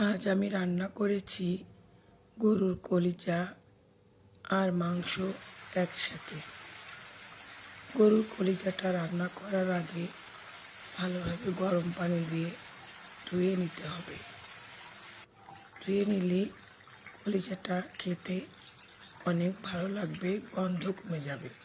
আজ আমি রান্না করেছি গরুর কলিজা আর মাংস একসাথে। গরুর কলিজাটা রান্না করার আগে ভালোভাবে গরম পানি দিয়ে ধুয়ে নিতে হবে। ধুয়ে নিলে কলিজাটা খেতে অনেক ভালো লাগবে, গন্ধ কমে যাবে।